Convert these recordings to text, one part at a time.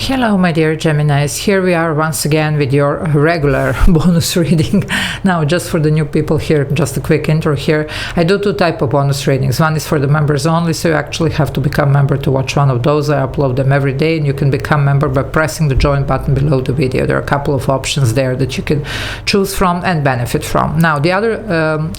Hello my dear Geminis, here we are once again with your regular bonus reading. Now just for the new people here, just a quick intro here. I do two types of bonus readings. One is for the members only, so you actually have to become a member to watch one of those. I upload them every day and you can become a member by pressing the join button below the video. There are a couple of options there that you can choose from and benefit from. Now the other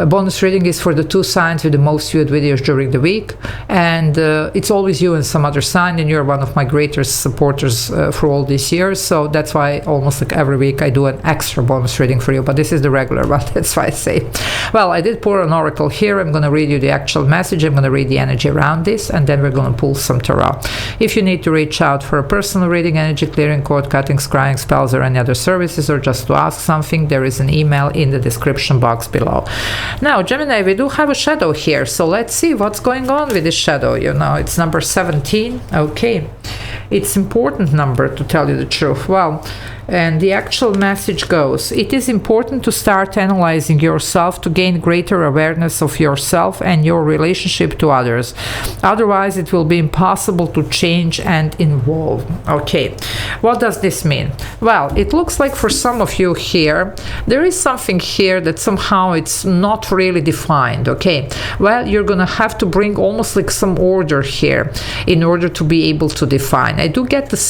bonus reading is for the two signs with the most viewed videos during the week, and it's always you and some other sign, and you're one of my greatest supporters for all these years, so that's why almost like every week I do an extra bonus reading for you, but this is the regular one. That's why I say, well, I did pour an oracle here. I'm going to read you the actual message, I'm going to read the energy around this, and then we're going to pull some tarot. If you need to reach out for a personal reading, energy clearing, cord cutting, scrying, spells, or any other services, or just to ask something, there is an email in the description box below. Now Gemini, we do have a shadow here, so let's see what's going on with this shadow. You know, it's number 17. Okay, it's important number, to tell you the truth. Well, and the actual message goes, it is important to start analyzing yourself to gain greater awareness of yourself and your relationship to others. Otherwise, it will be impossible to change and evolve. Okay, what does this mean? Well, it looks like for some of you here, there is something here that somehow it's not really defined. Okay, well, you're gonna have to bring almost like some order here in order to be able to define. I do get the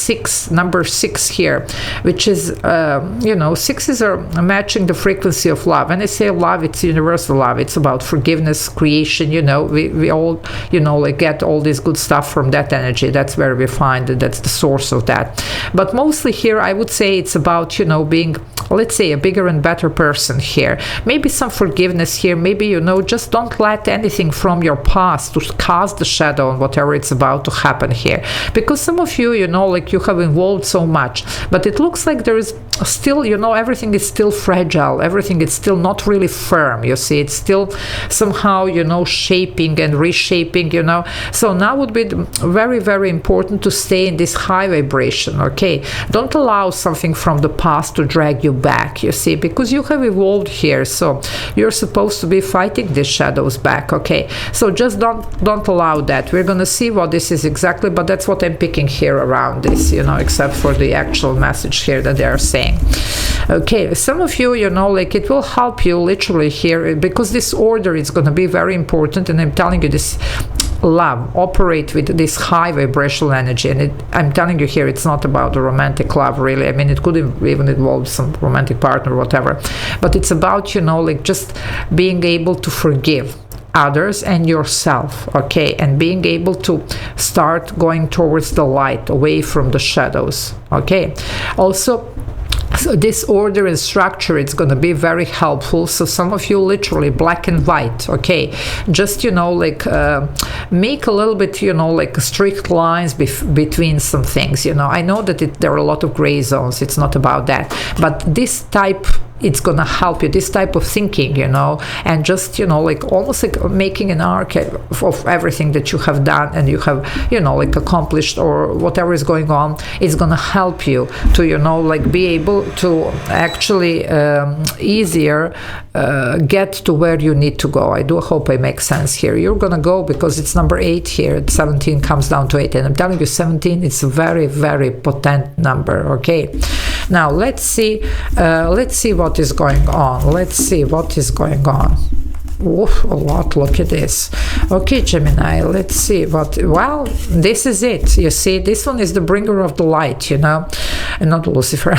number 6 here, which is you know, sixes are matching the frequency of love. When I say love, it's universal love. It's about forgiveness, creation. You know, we all, you know, like get all this good stuff from that energy. That's where we find it. That's the source of that. But mostly here, I would say it's about, you know, being, let's say, a bigger and better person here. Maybe some forgiveness here. Maybe, you know, just don't let anything from your past to cast the shadow on whatever it's about to happen here. Because some of you, you know, like you have involved so much, but it looks like there is still, you know, everything is still fragile. Everything is still not really firm. You see, it's still somehow, you know, shaping and reshaping, you know. So now would be very, very important to stay in this high vibration. Okay, don't allow something from the past to drag you back, you see, because you have evolved here, so you're supposed to be fighting these shadows back. Okay, so just don't allow that. We're gonna see what this is exactly, but that's what I'm picking here around this, you know, except for the actual message here that they are saying. Okay, some of you, you know, like it will help you literally here, because this order is going to be very important, and I'm telling you this, love, operate with this high vibrational energy. And I'm telling you here, it's not about the romantic love really. I mean, it could even involve some romantic partner or whatever, but it's about, you know, like just being able to forgive others and yourself. Okay, and being able to start going towards the light, away from the shadows. Okay, also, so this order and structure, it's going to be very helpful. So some of you literally black and white. Okay, just, you know, like make a little bit, you know, like strict lines between some things. You know, I know that there are a lot of gray zones. It's not about that, but this type, it's gonna help you, this type of thinking, you know, and just, you know, like almost like making an archive of everything that you have done and you have, you know, like accomplished or whatever is going on. It's gonna help you to, you know, like be able to actually easier get to where you need to go. I do hope I make sense here. You're gonna go, because it's number 8 here. 17 comes down to 8, and I'm telling you, 17 is a very, very potent number. Okay, now let's see what is going on. Let's see what is going on. Oof, a lot. Look at this. Okay, Gemini, let's see what, well, this is it. You see, this one is the bringer of the light, you know, and not Lucifer.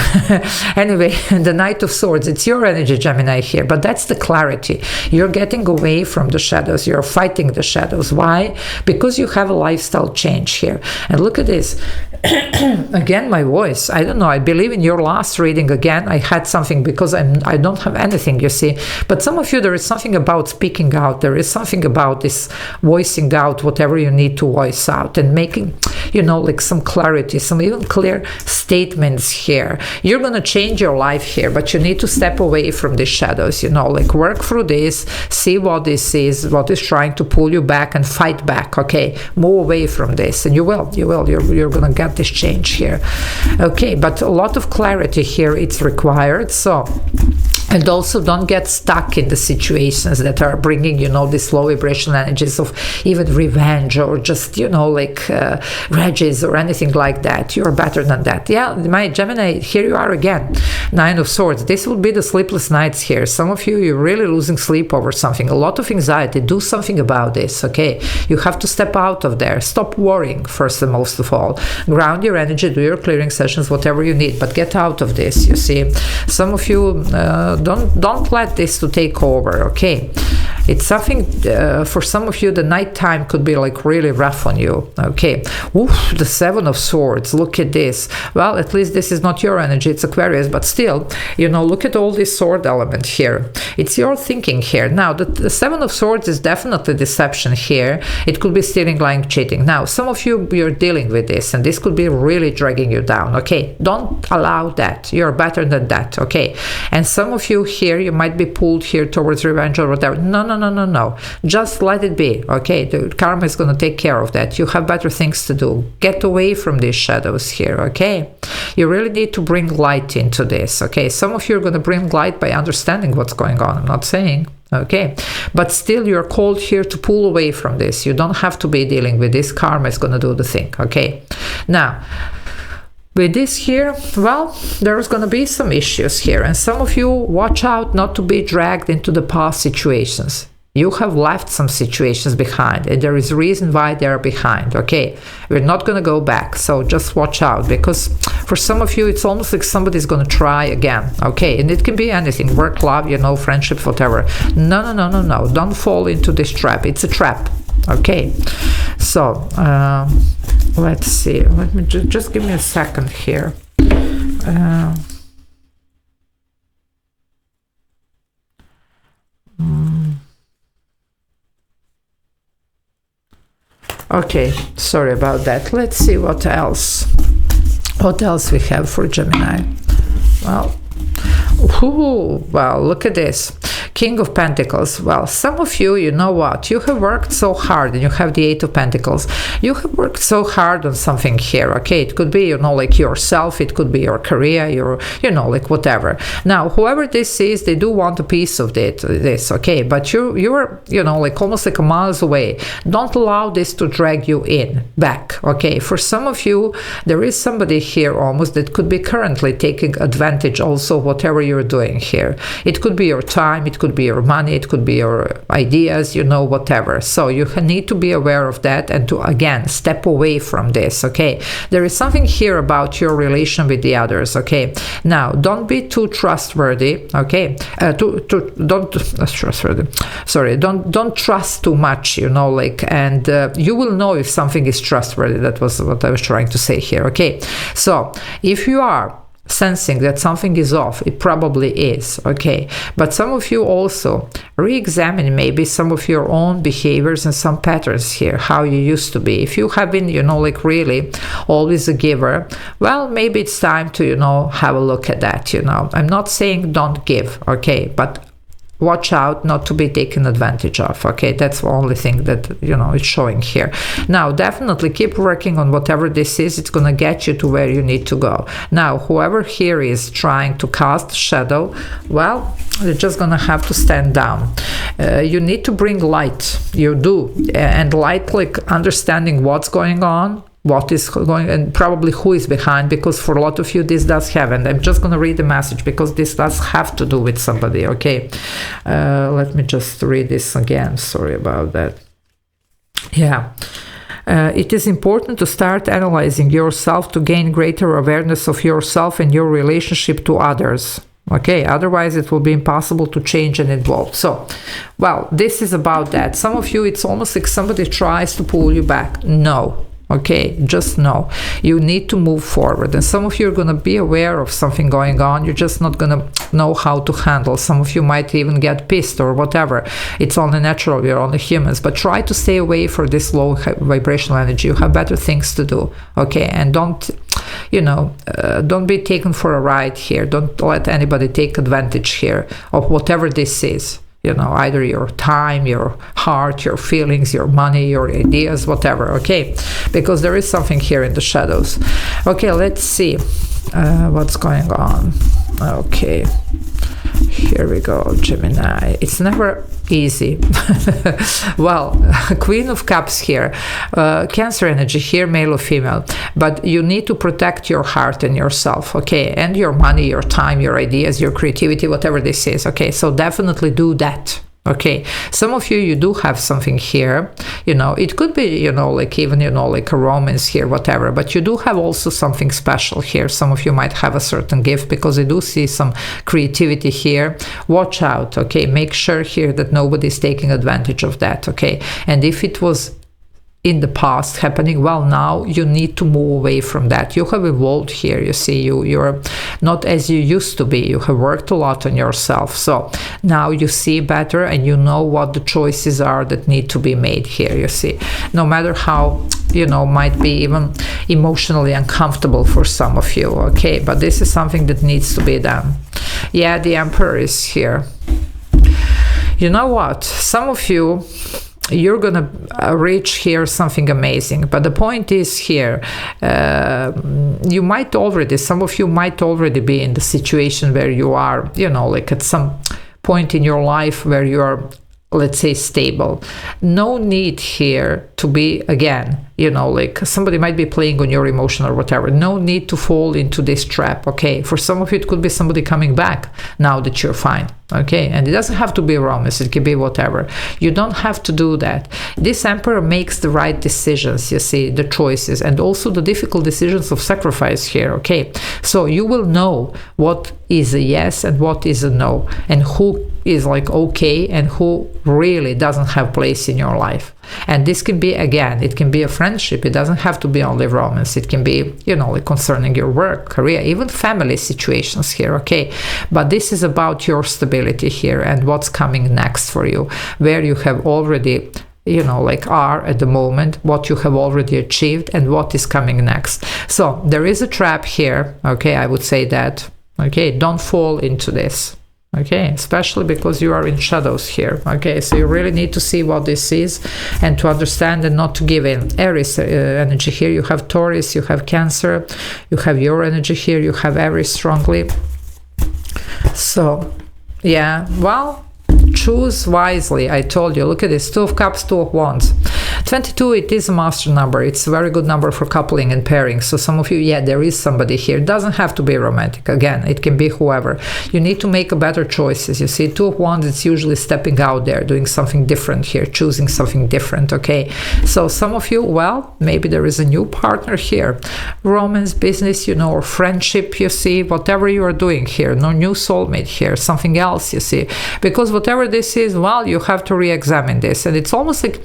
Anyway, the Knight of Swords, it's your energy, Gemini, here, but that's the clarity. You're getting away from the shadows. You're fighting the shadows. Why? Because you have a lifestyle change here. And look at this. Again, my voice, I don't know, I believe in your last reading, again, I had something, because I don't have anything, you see, but some of you, there is something about speaking out. There is something about this voicing out whatever you need to voice out, and making, you know, like some clarity, some even clear statements here. You're going to change your life here, but you need to step away from the shadows, you know, like work through this, see what this is, what is trying to pull you back, and fight back. Okay, move away from this, and you're going to get this change here. Okay, but a lot of clarity here, it's required. So And also don't get stuck in the situations that are bringing, you know, these low vibrational energies of even revenge or just, you know, like grudges or anything like that. You're better than that. Yeah, my Gemini, here you are again. Nine of Swords. This will be the sleepless nights here. Some of you, you're really losing sleep over something. A lot of anxiety. Do something about this, okay? You have to step out of there. Stop worrying, first and most of all. Ground your energy, do your clearing sessions, whatever you need, but get out of this, you see. Some of you... don't let this to take over, okay? It's something, for some of you, the nighttime could be like really rough on you, okay? Oof, the Seven of Swords, look at this. Well, at least this is not your energy, it's Aquarius, but still, you know, look at all this sword element here. It's your thinking here. Now, the Seven of Swords is definitely deception here. It could be stealing, lying, cheating. Now, some of you, you're dealing with this, and this could be really dragging you down, okay? Don't allow that. You're better than that, okay? And some of you here, you might be pulled here towards revenge or whatever. No. Just let it be, okay? The karma is going to take care of that. You have better things to do. Get away from these shadows here, okay? You really need to bring light into this, okay? Some of you are going to bring light by understanding what's going on. I'm not saying, okay? But still, you're called here to pull away from this. You don't have to be dealing with this. Karma is going to do the thing, okay? Now, with this here, well, there's going to be some issues here. And some of you, watch out not to be dragged into the past situations. You have left some situations behind, and there is a reason why they're behind, okay? We're not going to go back, so just watch out, because for some of you, it's almost like somebody's going to try again, okay? And it can be anything, work, love, you know, friendship, whatever. No. Don't fall into this trap. It's a trap, okay? So, let's see. Let me just give me a second here. Okay, sorry about that. Let's see what else. What else we have for Gemini? Well, look at this. King of Pentacles. Well, some of you, you know what? You have worked so hard, and you have the Eight of Pentacles. You have worked so hard on something here, okay? It could be, you know, like yourself. It could be your career, your, you know, like whatever. Now, whoever this is, they do want a piece of this, okay? But you're, you know, like almost like a miles away. Don't allow this to drag you back, okay? For some of you, there is somebody here almost that could be currently taking advantage also whatever you're doing here. It could be your time, it could be your money, it could be your ideas, you know, whatever. So you need to be aware of that and to, again, step away from this, okay? There is something here about your relation with the others, okay? Now, don't be too trustworthy, okay? Don't trust too much, you know, like, and you will know if something is trustworthy. That was what I was trying to say here, okay? So, if you are sensing that something is off, it probably is, okay? But some of you also re-examine maybe some of your own behaviors and some patterns here, how you used to be. If you have been, you know, like really always a giver, well, maybe it's time to, you know, have a look at that, you know. I'm not saying don't give, okay? But watch out not to be taken advantage of, okay? That's the only thing that, you know, it's showing here. Now, definitely keep working on whatever this is. It's going to get you to where you need to go. Now, whoever here is trying to cast shadow, well, you're just going to have to stand down. You need to bring light. You do. And light, like understanding what's going on, what is going, and probably who is behind, because for a lot of you this does have, and I'm just going to read the message because this does have to do with somebody, okay? Let me just read this again, sorry about that. Yeah. It is important to start analyzing yourself to gain greater awareness of yourself and your relationship to others. Okay, otherwise it will be impossible to change and evolve. So, well, this is about that. Some of you, it's almost like somebody tries to pull you back. No. Okay, just know you need to move forward, and some of you are going to be aware of something going on. You're just not going to know how to handle. Some of you might even get pissed or whatever. It's only natural, we're only humans, but try to stay away from this low vibrational energy. You have better things to do, okay? And don't, you know, don't be taken for a ride here. Don't let anybody take advantage here of whatever this is. You know, either your time, your heart, your feelings, your money, your ideas, whatever, okay? Because there is something here in the shadows. Okay, let's see what's going on. Okay, Here we go, Gemini. It's never easy. Well, Queen of Cups here, Cancer energy here, male or female, but you need to protect your heart and yourself, okay, and your money, your time, your ideas, your creativity, whatever this is, okay, so definitely do that. Okay, some of you do have something here, it could be, like even, like a romance here, whatever, but you do have also something special here. Some of you might have a certain gift, because I do see some creativity here. Watch out, okay, make sure here that nobody's taking advantage of that, okay, and if it was in the past happening, well, now you need to move away from that. You have evolved here, you see, you're not as you used to be. You have worked a lot on yourself, so now you see better and you know what the choices are that need to be made here, you see, no matter how, might be even emotionally uncomfortable for some of you, okay, but this is something that needs to be done. Yeah, the Emperor is here. You know what, some of you, you're gonna reach here something amazing, but the point is here, you might already, some of you might already be in the situation where you are, like at some point in your life where you are, let's say, stable. No need here to be, again, like somebody might be playing on your emotion or whatever. No need to fall into this trap, okay? For some of you, it could be somebody coming back now that you're fine, okay? And it doesn't have to be romance, it can be whatever. You don't have to do that. This Emperor makes the right decisions, you see, the choices, and also the difficult decisions of sacrifice here, okay? So you will know what is a yes and what is a no, and who is like okay and who really doesn't have place in your life. And this can be, again, it can be a friendship. It doesn't have to be only romance. It can be, like concerning your work, career, even family situations here, okay? But this is about your stability here and what's coming next for you, where you have already, like are at the moment, what you have already achieved and what is coming next. So there is a trap here, okay? I would say that, okay? Don't fall into this. Okay, especially because you are in shadows here. Okay, so you really need to see what this is and to understand and not to give in. Aries energy here, you have Taurus, you have Cancer, you have your energy here, you have Aries strongly. So, yeah, well, choose wisely. I told you, look at this, 2 of Cups, 2 of Wands. 22, it is a master number. It's a very good number for coupling and pairing. So some of you, yeah, there is somebody here. It doesn't have to be romantic. Again, it can be whoever. You need to make better choices. You see, 2 of Wands, it's usually stepping out there, doing something different here, choosing something different, okay? So some of you, well, maybe there is a new partner here. Romance, business, or friendship, you see, whatever you are doing here. No new soulmate here, something else, you see. Because whatever this is, well, you have to re-examine this. And it's almost like,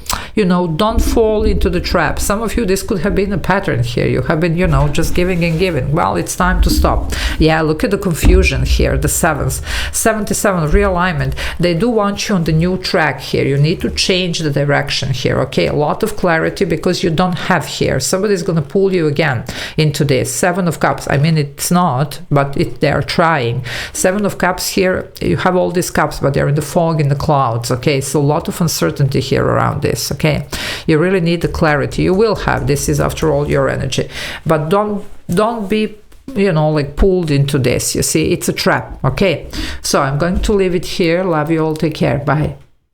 don't fall into the trap. Some of you, this could have been a pattern here. You have been, just giving and giving. Well, it's time to stop. Yeah, look at the confusion here, the 7th. 77, realignment. They do want you on the new track here. You need to change the direction here, okay? A lot of clarity because you don't have here. Somebody's going to pull you again into this. 7 of Cups. I mean, it's not, but they are trying. 7 of Cups here, you have all these cups, but they're in the fog, in the clouds, okay? So a lot of uncertainty here around this, okay? You really need the clarity. You will have. This is, after all, your energy. But don't be, like pulled into this. You see, it's a trap. Okay. So I'm going to leave it here. Love you all. Take care. Bye.